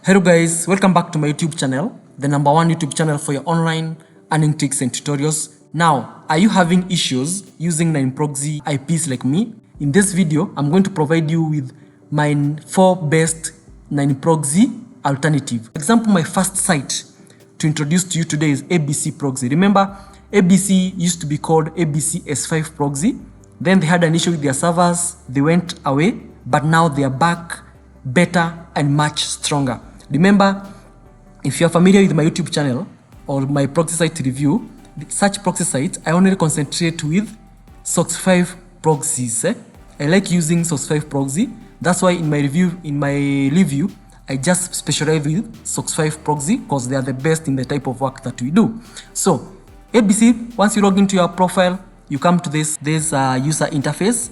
Hello guys, welcome back to my YouTube channel, the #1 YouTube channel for your online earning tricks and tutorials. Now, are you having issues using 9Proxy IPs like me? In this video, I'm going to provide you with my 4 best 9Proxy alternative. For example, my first site to introduce to you today is ABC Proxy. Remember, ABC used to be called ABC S5 Proxy. Then they had an issue with their servers, they went away, but now they are back better and much stronger. Remember, if you're familiar with my YouTube channel or my proxy site review, such proxy sites, I only concentrate with SOCKS 5 proxies. I like using SOCKS 5 proxy. That's why in my review, I just specialize with SOCKS 5 proxy because they are the best in the type of work that we do. So, ABC, once you log into your profile, you come to this user interface,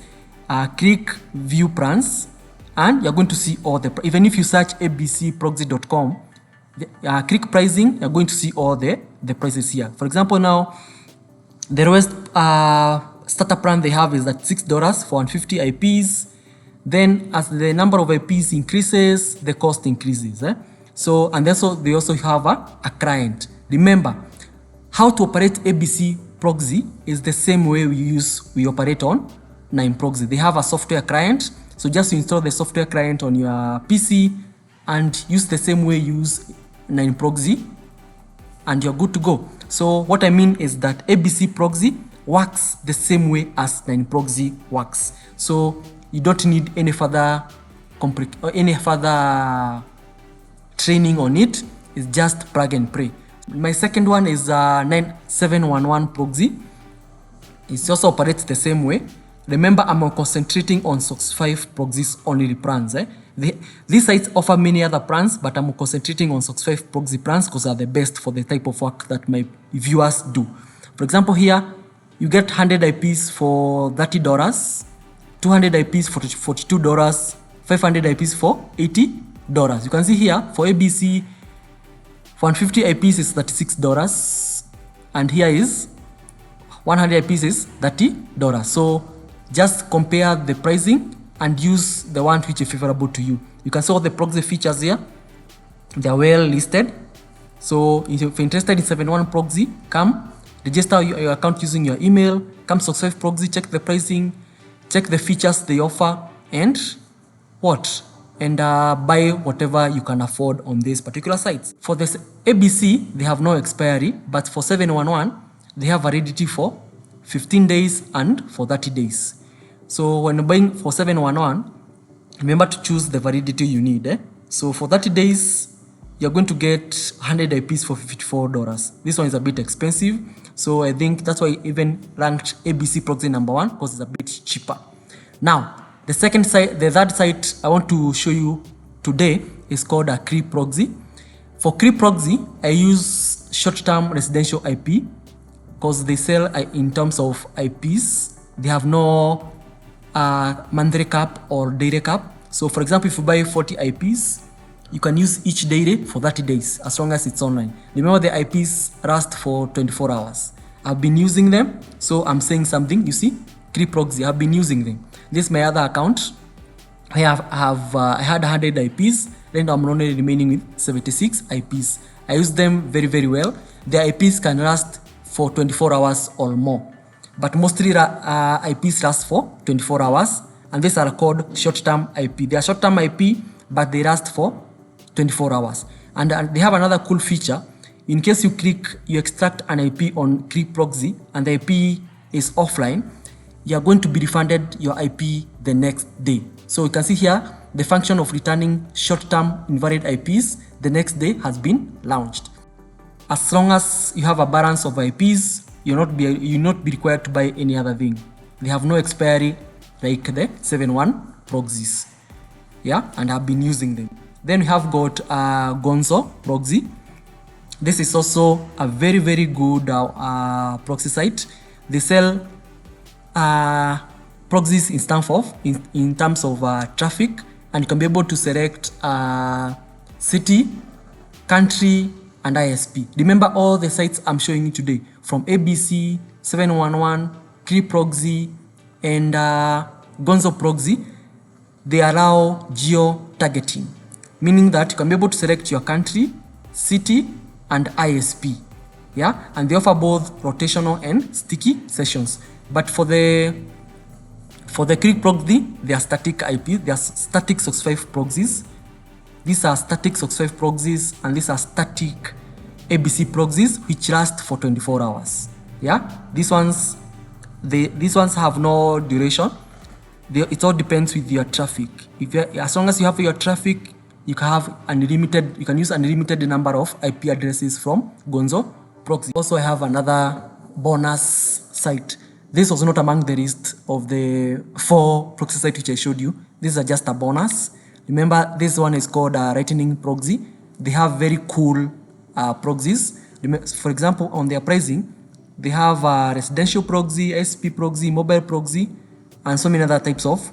click view plans, and you're going to see all the, even if you search abcproxy.com, click pricing, you're going to see all the prices here. For example, now the lowest starter plan they have is at $6 for 150 IPs. Then as the number of IPs increases, the cost increases. So, and also they also have a client. Remember, how to operate ABC Proxy is the same way we operate on 9Proxy. They have a software client. So just install the software client on your PC and use the same way you use 9Proxy and you're good to go. So what I mean is that ABC Proxy works the same way as 9Proxy works. So you don't need any further training on it. It's just plug and play. My second one is 9711 Proxy. It also operates the same way. Remember, I'm concentrating on SOCKS 5 proxies only plans. These sites offer many other plans, but I'm concentrating on SOCKS 5 proxy plans because they are the best for the type of work that my viewers do. For example, here you get 100 IPs for $30, 200 IPs for $42, 500 IPs for $80. You can see here for ABC, for 150 IPs is $36, and here is 100 IPs is $30. So just compare the pricing and use the one which is favorable to you. You can see all the proxy features here. They are well listed. So if you're interested in 7.1 proxy, come register your account using your email. Come SOCKS 5 proxy, check the pricing, check the features they offer, and buy whatever you can afford on these particular sites. For this ABC, they have no expiry, but for 711, they have validity for 15 days and for 30 days. So when buying for 711, remember to choose the validity you need. So for 30 days, you're going to get 100 IPs for $54. This one is a bit expensive. So I think that's why I even ranked ABC Proxy #1 because it's a bit cheaper. Now, the third site I want to show you today is called a 9Proxy. For 9Proxy, I use short-term residential IP because they sell in terms of IPs. They have no monthly cap or daily cap. So for example, if you buy 40 IPs, you can use each daily for 30 days as long as it's online. Remember, the IPs last for 24 hours. I've been using them, so I'm saying something. You see, 9Proxy, I've been using them. This is my other account. I had 100 IPs, then I'm only remaining with 76 IPs. I use them very, very well. The IPs can last for 24 hours or more, but mostly IPs last for 24 hours, and these are called short-term IP. They are short-term IP, but they last for 24 hours. And they have another cool feature. In case you extract an IP on 9Proxy and the IP is offline, you are going to be refunded your IP the next day. So you can see here the function of returning short-term invalid IPs the next day has been launched. As long as you have a balance of IPs, you'll not be required to buy any other thing. They have no expiry like the 7.1 proxies. Yeah, and I've been using them. Then we have got Gonzo Proxy. This is also a very, very good proxy site. They sell proxies in terms of traffic, and you can be able to select city, country, and ISP. Remember all the sites I'm showing you today, from ABC, 711, 9Proxy, and Gonzo Proxy, they allow geo-targeting. meaning that you can be able to select your country, city, and ISP. Yeah, and they offer both rotational and sticky sessions. But for the Quick Proxy, they are static IP, they are static 65 proxies. These are static 65 proxies, and these are static ABC proxies which last for 24 hours. Yeah, these ones have no duration. It all depends with your traffic. As long as you have your traffic, you can have unlimited. You can use unlimited number of IP addresses from Gonzo Proxy. Also, I have another bonus site. This was not among the list of the 4 proxy sites which I showed you. These are just a bonus. Remember, this one is called Lightning Proxy. They have very cool proxies. For example, on their pricing, they have residential proxy, SP proxy, mobile proxy, and so many other types of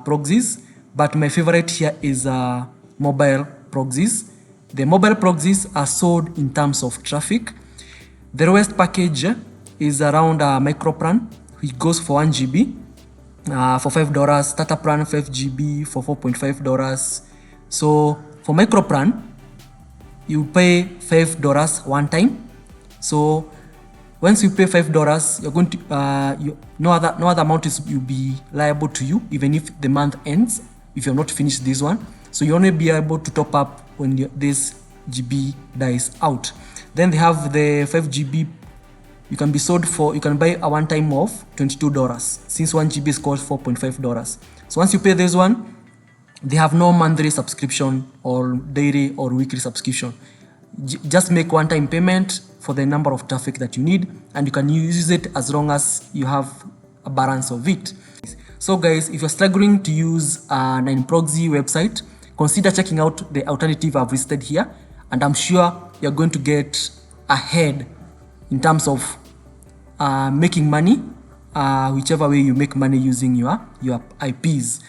proxies. But my favorite here is mobile proxies. The mobile proxies are sold in terms of traffic. The lowest package is around micro plan, which goes for 1 GB for $5. Starter plan 5 GB for $4.5. So for micro plan, you pay $5 one time. So once you pay $5, you're going to no other amount will be liable to you, even if the month ends, if you're not finished this one. So you only be able to top up when this GB dies out. Then they have the 5 GB. You can buy a one time of $22, since 1 GB is cost $4.5. So once you pay this one, they have no monthly subscription or daily or weekly subscription. Just make one time payment for the number of traffic that you need, and you can use it as long as you have a balance of it. So guys, if you're struggling to use a 9Proxy website, consider checking out the alternative I've listed here, and I'm sure you're going to get ahead in terms of making money, whichever way you make money using your IPs.